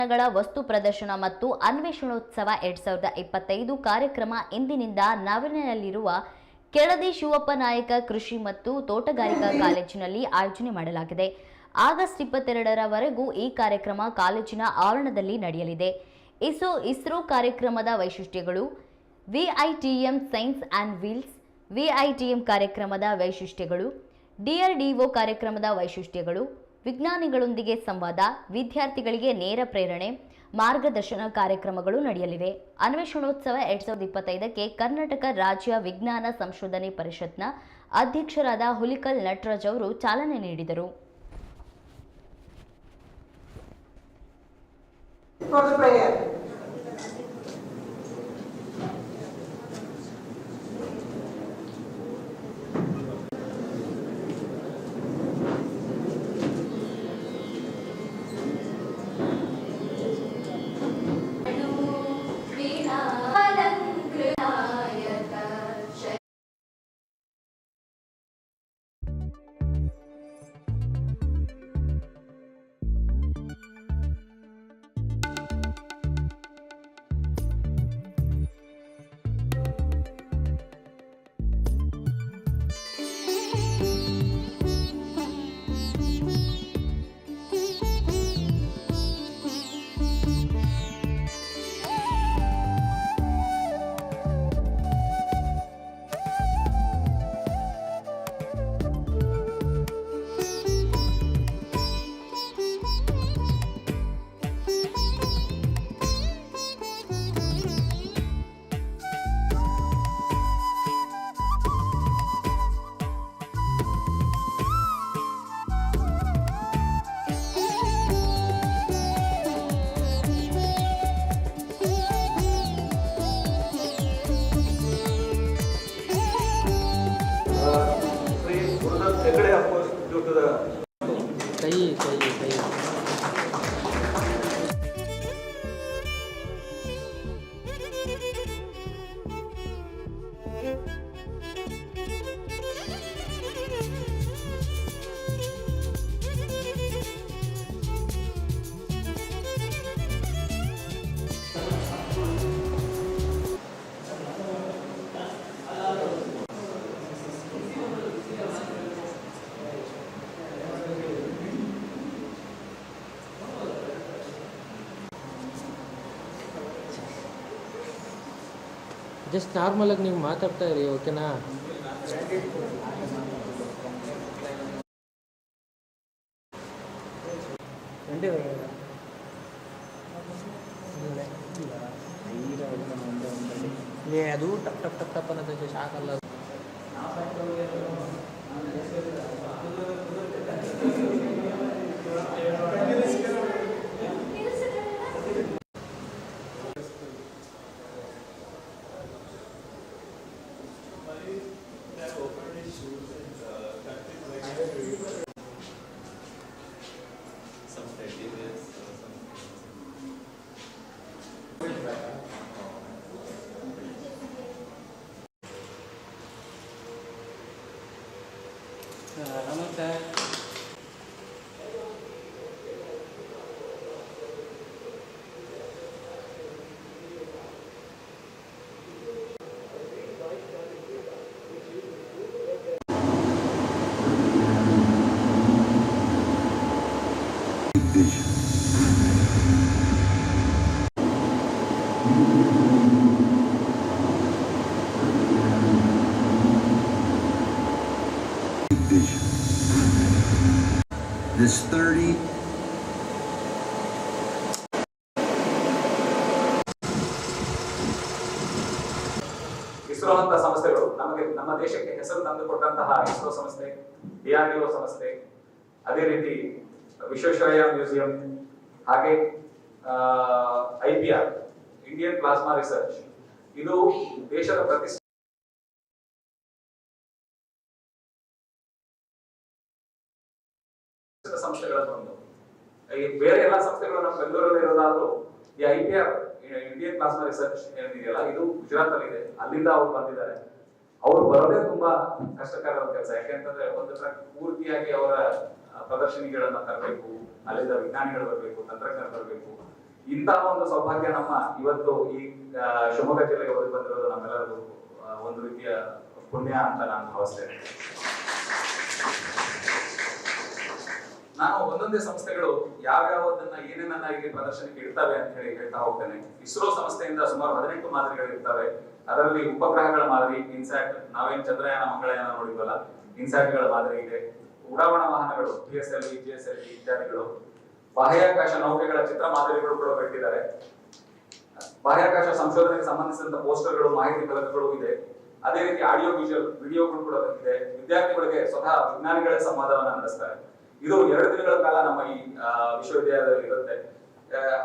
ಗಳ ವಸ್ತು ಪ್ರದರ್ಶನ ಮತ್ತು ಅನ್ವೇಷಣೋತ್ಸವ 2025 ಕಾರ್ಯಕ್ರಮ ಇಂದಿನಿಂದ ನವನೆಯಲ್ಲಿರುವ ಕೆಳದಿ ಶಿವಪ್ಪ ನಾಯಕ ಕೃಷಿ ಮತ್ತು ತೋಟಗಾರಿಕಾ ಕಾಲೇಜಿನಲ್ಲಿ ಆಯೋಜನೆ ಮಾಡಲಾಗಿದೆ. ಆಗಸ್ಟ್ 22ರವರೆಗೂ ಈ ಕಾರ್ಯಕ್ರಮ ಕಾಲೇಜಿನ ಆವರಣದಲ್ಲಿ ನಡೆಯಲಿದೆ. ಇಸ್ರೋ ಕಾರ್ಯಕ್ರಮದ ವೈಶಿಷ್ಟ್ಯಗಳು, ವಿಐಟಿಎಂ ಸೈನ್ಸ್ ಆ್ಯಂಡ್ ವೀಲ್ಸ್ ವಿಐಟಿಎಂ ಕಾರ್ಯಕ್ರಮದ ವೈಶಿಷ್ಟ್ಯಗಳು, ಡಿಆರ್ಡಿಒ ಕಾರ್ಯಕ್ರಮದ ವೈಶಿಷ್ಟ್ಯಗಳು, ವಿಜ್ಞಾನಿಗಳೊಂದಿಗೆ ಸಂವಾದ, ವಿದ್ಯಾರ್ಥಿಗಳಿಗೆ ನೇರ ಪ್ರೇರಣೆ, ಮಾರ್ಗದರ್ಶನ ಕಾರ್ಯಕ್ರಮಗಳು ನಡೆಯಲಿವೆ. ಅನ್ವೇಷಣೋತ್ಸವ 2025ಕ್ಕೆ ಕರ್ನಾಟಕ ರಾಜ್ಯ ವಿಜ್ಞಾನ ಸಂಶೋಧನೆ ಪರಿಷತ್ನ ಅಧ್ಯಕ್ಷರಾದ ಹುಲಿಕಲ್ ನಟರಾಜ್ ಅವರು ಚಾಲನೆ ನೀಡಿದರು. ಜಸ್ಟ್ ನಾರ್ಮಲ್ ಆಗಿ ನೀವು ಮಾತಾಡ್ತಾ ಇರಿ, ಓಕೆನಾ? ಅದು ಟಪ್ ಟಪ್ ಟಪ್ ಟಪ್ ಅನ್ನೋದು ಶಾಕಲ್ಲ. ನಮಸ್ತೆ. This 30 ಇಸ್ರೋ ಅಂತ ಸಂಸ್ಥೆಗಳು ನಮ್ಮ ದೇಶಕ್ಕೆ ಹೆಸರು ತಂದುಕೊಟ್ಟಂತಹ ಇಸ್ರೋ ಸಂಸ್ಥೆ, ಡಿಆರ್ಡಿಒ ಸಂಸ್ಥೆ, ಅದೇ ರೀತಿ ವಿಶ್ವೇಶ್ವರಯ್ಯ ಮ್ಯೂಸಿಯಂ, ಹಾಗೆ IPR ಇಂಡಿಯನ್ ಪ್ಲಾಸ್ಮಾ ರಿಸರ್ಚ್, ಇದು ದೇಶದ ಪ್ರತಿಷ್ಠಿತ ಸಂಸ್ಥೆಗಳಲ್ಲಿ ಒಂದು. ಬೇರೆ ಎಲ್ಲಾ ಸಂಸ್ಥೆಗಳು ನಮ್ಮ ಬೆಂಗಳೂರಲ್ಲಿ ಇರೋದಾದ್ರೂ ಈ IPR ಇಂಡಿಯನ್ ಪ್ಲಾಸ್ಮಾ ರಿಸರ್ಚ್ ಏನಿದೆಯಲ್ಲ, ಇದು ಗುಜರಾತ್ ಅಲ್ಲಿ ಇದೆ. ಅಲ್ಲಿಂದ ಅವ್ರು ಬಂದಿದ್ದಾರೆ. ಅವರು ಬರೋದೇ ತುಂಬಾ ಕಷ್ಟಕರವಾದ ಕೆಲಸ. ಯಾಕೆಂತಂದ್ರೆ ಒಂದು ಟ್ರಕ್ ಪೂರ್ತಿಯಾಗಿ ಅವರ ಪ್ರದರ್ಶನಿಗಳನ್ನ ತರಬೇಕು, ಅಲ್ಲಿಂದ ವಿಜ್ಞಾನಿಗಳು ಬರಬೇಕು, ತಂತ್ರಜ್ಞರು ಬರಬೇಕು, ಇಂತಹ ಒಂದು ಸೌಭಾಗ್ಯ ನಮ್ಮ ಇವತ್ತು ಈ ಶಿವಮೊಗ್ಗ ಜಿಲ್ಲೆಗೆ ಒದಗಿ ಬಂದಿರೋದು ನಮ್ಮೆಲ್ಲರಿಗೂ ಒಂದು ರೀತಿಯ ಪುಣ್ಯ ಅಂತ ನಾನು ಭಾವಿಸ್ತೇನೆ. ನಾನು ಒಂದೊಂದೇ ಸಂಸ್ಥೆಗಳು ಯಾವ್ಯಾವದನ್ನ ಏನೇನನ್ನ ಇಲ್ಲಿ ಪ್ರದರ್ಶನಕ್ಕೆ ಇಡ್ತವೆ ಅಂತ ಹೇಳಿ ಹೇಳ್ತಾ ಹೋಗ್ತೇನೆ. ಇಸ್ರೋ ಸಂಸ್ಥೆಯಿಂದ ಸುಮಾರು 18 ಮಾದರಿಗಳು ಇರ್ತವೆ. ಅದರಲ್ಲಿ ಉಪಗ್ರಹಗಳ ಮಾದರಿ ಇನ್ಸ್ಯಾಟ್, ನಾವೇನ್ ಚಂದ್ರಯಾನ ಮಂಗಳಯಾನ ನೋಡಿದ್ವಲ್ಲ, ಇನ್ಸ್ಯಾಟ್ ಗಳ ಮಾದರಿ ಇದೆ. ಉಡಾವಣಾ ವಾಹನಗಳು PSLV, GSLV ಇತ್ಯಾದಿಗಳು. ಬಾಹ್ಯಾಕಾಶ ನೌಕೆಗಳ ಚಿತ್ರ ಮಾದರಿಗಳು ಕೂಡ ಕಟ್ಟಿದ್ದಾರೆ. ಬಾಹ್ಯಾಕಾಶ ಸಂಶೋಧನೆಗೆ ಸಂಬಂಧಿಸಿದಂತ ಪೋಸ್ಟರ್ಗಳು, ಮಾಹಿತಿ ಫಲಕಗಳು ಇದೆ. ಅದೇ ರೀತಿ ಆಡಿಯೋ ವಿಜುವಲ್ ವಿಡಿಯೋಗಳು ಕೂಡ ಇದೆ. ವಿದ್ಯಾರ್ಥಿಗಳಿಗೆ ಸ್ವತಃ ವಿಜ್ಞಾನಿಗಳೇ ಸಂವಾದವನ್ನ ನಡೆಸ್ತಾರೆ. ಇದು 2 ದಿನಗಳ ಕಾಲ ನಮ್ಮ ಈ ವಿಶ್ವವಿದ್ಯಾಲಯದಲ್ಲಿ ಇರುತ್ತೆ.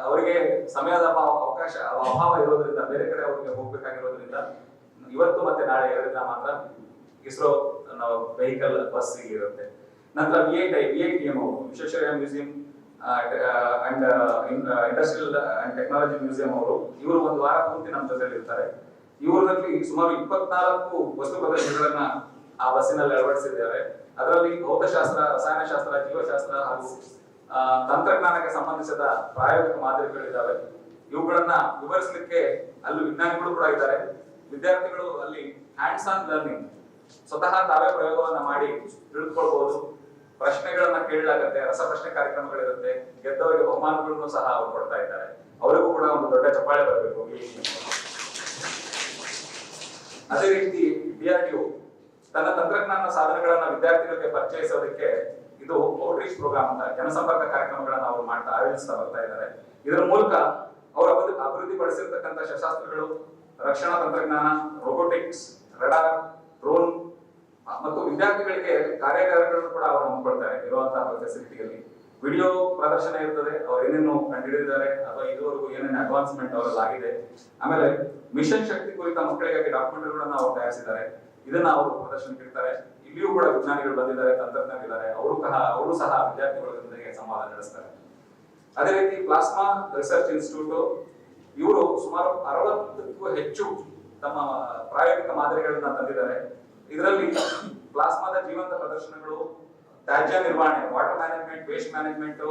ಅವರಿಗೆ ಸಮಯದ ಅಭಾವ ಇರೋದ್ರಿಂದ, ಬೇರೆ ಕಡೆ ಅವರಿಗೆ ಹೋಗ್ಬೇಕಾಗಿರೋದ್ರಿಂದ ಇವತ್ತು ಮತ್ತೆ ನಾಳೆ 2 ದಿನ ಮಾತ್ರ ಇಸ್ರೋ ವೆಹಿಕಲ್ ಬಸ್ ಇರುತ್ತೆ. ನಂತರ VITM Visvesvaraya museum and industrial and technology museum ಅವರು, ಇವರು 1 ವಾರ ಪೂರ್ತಿ ನಮ್ಮ ಜೊತೆಲಿ ಇರ್ತಾರೆ. ಇವರಲ್ಲಿ ಸುಮಾರು 24 ವಸ್ತು ಪ್ರದರ್ಶನಗಳನ್ನ ಆ ಬಸ್ಸಿನಲ್ಲಿ ಅಳವಡಿಸಿದ್ದಾರೆ. ಅದರಲ್ಲಿ ಭೌತಶಾಸ್ತ್ರ, ರಸಾಯನಶಾಸ್ತ್ರ, ಜೀವಶಾಸ್ತ್ರ ಹಾಗೂ ತಂತ್ರಜ್ಞಾನಕ್ಕೆ ಸಂಬಂಧಿಸಿದ ಪ್ರಾಯೋಗಿಕ ಮಾದರಿಗಳಿದ್ದಾವೆ. ಇವುಗಳನ್ನ ವಿವರಿಸಲಿಕ್ಕೆ ಅಲ್ಲಿ ವಿಜ್ಞಾನಿಗಳು ಕೂಡ ಇದ್ದಾರೆ. ವಿದ್ಯಾರ್ಥಿಗಳು ಅಲ್ಲಿ ಹ್ಯಾಂಡ್ಸ್ ಆನ್ ಲರ್ನಿಂಗ್, ಸ್ವತಃ ತಾವೇ ಪ್ರಯೋಗವನ್ನ ಮಾಡಿ ತಿಳಿದುಕೊಳ್ಬಹುದು. ಪ್ರಶ್ನೆಗಳನ್ನ ಕೇಳಲಾಗತ್ತೆ, ರಸಪ್ರಶ್ನೆ ಕಾರ್ಯಕ್ರಮಗಳಿರುತ್ತೆ. ಗೆದ್ದವರಿಗೆ ಬಹುಮಾನಗಳನ್ನು ಸಹ ಅವರು ಕೊಡ್ತಾ ಇದ್ದಾರೆ. ಅವರಿಗೂ ಕೂಡ ಒಂದು ದೊಡ್ಡ ಚಪ್ಪಾಳೆ ಬರಬೇಕು. ಅದೇ ರೀತಿ DRDO ತನ್ನ ತಂತ್ರಜ್ಞಾನ ಸಾಧನಗಳನ್ನ ವಿದ್ಯಾರ್ಥಿಗಳಿಗೆ ಪರಿಚಯಿಸೋದಕ್ಕೆ ಇದು ಔಟ್ರೀಚ್ ಪ್ರೋಗ್ರಾಮ್ ಅಂತ ಜನಸಂಪರ್ಕ ಕಾರ್ಯಕ್ರಮಗಳನ್ನ ಅವರು ಆಯೋಜಿಸ್ತಾ ಬರ್ತಾ ಇದ್ದಾರೆ. ಇದರ ಮೂಲಕ ಅವರು ಅಭಿವೃದ್ಧಿಪಡಿಸಿರ್ತಕ್ಕಂಥ ಶಸ್ತ್ರಾಸ್ತ್ರಗಳು, ರಕ್ಷಣಾ ತಂತ್ರಜ್ಞಾನ, ರೋಬೋಟಿಕ್ಸ್, ರಡಾರ್, ಡ್ರೋನ್ ಮತ್ತು ವಿದ್ಯಾರ್ಥಿಗಳಿಗೆ ಕಾರ್ಯಾಗಾರಗಳನ್ನು ಕೂಡ ಅವರು ಹಮ್ಮಿಕೊಳ್ತಾರೆ. ಇರುವಂತಹ ಫೆಸಿಲಿಟಿಯಲ್ಲಿ ವಿಡಿಯೋ ಪ್ರದರ್ಶನ ಇರ್ತದೆ. ಅವ್ರು ಏನೇನು ಕಂಡುಹಿಡಿದಿದ್ದಾರೆ ಅಥವಾ ಇದುವರೆಗೂ ಏನೇನು ಅಡ್ವಾನ್ಸ್ಮೆಂಟ್ ಅವರಲ್ಲಿ ಆಗಿದೆ. ಆಮೇಲೆ ಮಿಷನ್ ಶಕ್ತಿ ಕುರಿತ ಮಕ್ಕಳಿಗಾಗಿ ಡಾಕ್ಯುಮೆಂಟರಿಗಳನ್ನ ಅವರು ತಯಾರಿಸಿದ್ದಾರೆ. ಇದನ್ನ ಅವರು ಪ್ರದರ್ಶನಕ್ಕೆ ಇಡ್ತಾರೆ. ಇಲ್ಲಿಯೂ ಕೂಡ ವಿಜ್ಞಾನಿಗಳು ಬಂದಿದ್ದಾರೆ, ತಂತ್ರಜ್ಞರಿದ್ದಾರೆ. ಅವರು ಸಹ ವಿದ್ಯಾರ್ಥಿಗಳೊಂದಿಗೆ ಸಂವಾದ ನಡೆಸ್ತಾರೆ. ಅದೇ ರೀತಿ ಪ್ಲಾಸ್ಮಾ ರಿಸರ್ಚ್ ಇನ್ಸ್ಟಿಟ್ಯೂಟ್, ಇವರು ಸುಮಾರು 60ಕ್ಕೂ ಹೆಚ್ಚು ತಮ್ಮ ಪ್ರಾಯೋಗಿಕ ಮಾದರಿಗಳನ್ನ ತಂದಿದ್ದಾರೆ. ಇದರಲ್ಲಿ ಪ್ಲಾಸ್ಮಾದ ಜೀವಂತ ಪ್ರದರ್ಶನಗಳು, ತ್ಯಾಜ್ಯ ನಿರ್ವಹಣೆ, water management, waste management,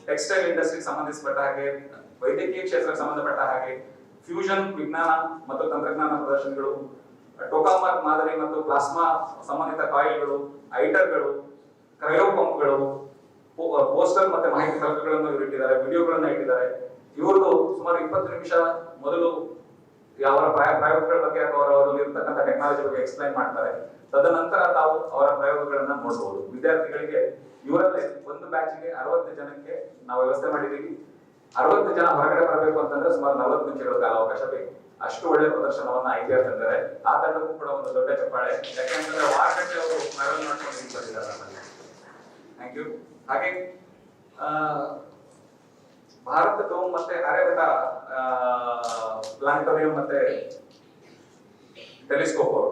textile ಇಂಡಸ್ಟ್ರಿಗೆ ಸಂಬಂಧಿಸಿದ ಹಾಗೆ, ವೈದ್ಯಕೀಯ ಕ್ಷೇತ್ರಕ್ಕೆ ಸಂಬಂಧಪಟ್ಟ ಹಾಗೆ ಫ್ಯೂಷನ್ ವಿಜ್ಞಾನ ಮತ್ತು ತಂತ್ರಜ್ಞಾನ ಪ್ರದರ್ಶನಗಳು, ಟೋಕಾಮಾರ್ಕ್ ಮಾದರಿ ಮತ್ತು ಪ್ಲಾಸ್ಮಾ ಸಂಬಂಧಿತ ಕಾಯಿಲ್ಗಳು, ಐಟರ್ಗಳು, ಕ್ರಯೋ ಪಂಪ್ಗಳು, ಪೋಸ್ಟರ್ ಮತ್ತೆ ಮಾಹಿತಿ ಫಲಕಗಳನ್ನು ಇವರು ಇಟ್ಟಿದ್ದಾರೆ. ವಿಡಿಯೋಗಳನ್ನ ಇಟ್ಟಿದ್ದಾರೆ. ಇವ್ರದ್ದು ಸುಮಾರು 20 ನಿಮಿಷ ಮೊದಲು ಅವರ ಪ್ರಯೋಗಗಳ ಬಗ್ಗೆ ಅಥವಾ ಅವರಲ್ಲಿ ಇರ್ತಕ್ಕಂಥ ಟೆಕ್ನಾಲಜಿ ಬಗ್ಗೆ ಎಕ್ಸ್ಪ್ಲೈನ್ ಮಾಡ್ತಾರೆ. ತದನಂತರ ತಾವು ಅವರ ಪ್ರಯೋಗಗಳನ್ನ ನೋಡಬಹುದು. ವಿದ್ಯಾರ್ಥಿಗಳಿಗೆ ಇವರಲ್ಲೇ ಒಂದು ಬ್ಯಾಚ್ಗೆ 60 ಜನಕ್ಕೆ ನಾವು ವ್ಯವಸ್ಥೆ ಮಾಡಿದ್ದೀವಿ. 60 ಜನ ಹೊರಗಡೆ ಬರಬೇಕು ಅಂತಂದ್ರೆ ಸುಮಾರು 40 ನಿಮಿಷಗಳ ಕಾಲ ಅವಕಾಶ ಬೇಕು. ಅಷ್ಟು ಒಳ್ಳೆ ಪ್ರದರ್ಶನವನ್ನ IPR ತಂದಿದ್ದಾರೆ. ಆ ತಂಡಕ್ಕೂ ಕೂಡ ಒಂದು ದೊಡ್ಡ ಚಪ್ಪಾಳೆ. ಯಾಕೆಂತಂದ್ರೆ ವಾರಗಟ್ಟಲೆ ಅವರು ಟ್ರಾವೆಲ್ ಮಾಡ್ಕೊಂಡು ಬಂದಿದ್ದಾರೆ. Thank you. ಹಾಗೆ ಭಾರತ ಡೋಮ್ ಮತ್ತೆ ಆರ್ಯಭಟ ಪ್ಲಾನೆಟೋರಿಯಂ ಮತ್ತೆ ಟೆಲಿಸ್ಕೋಪ್ ಅವರು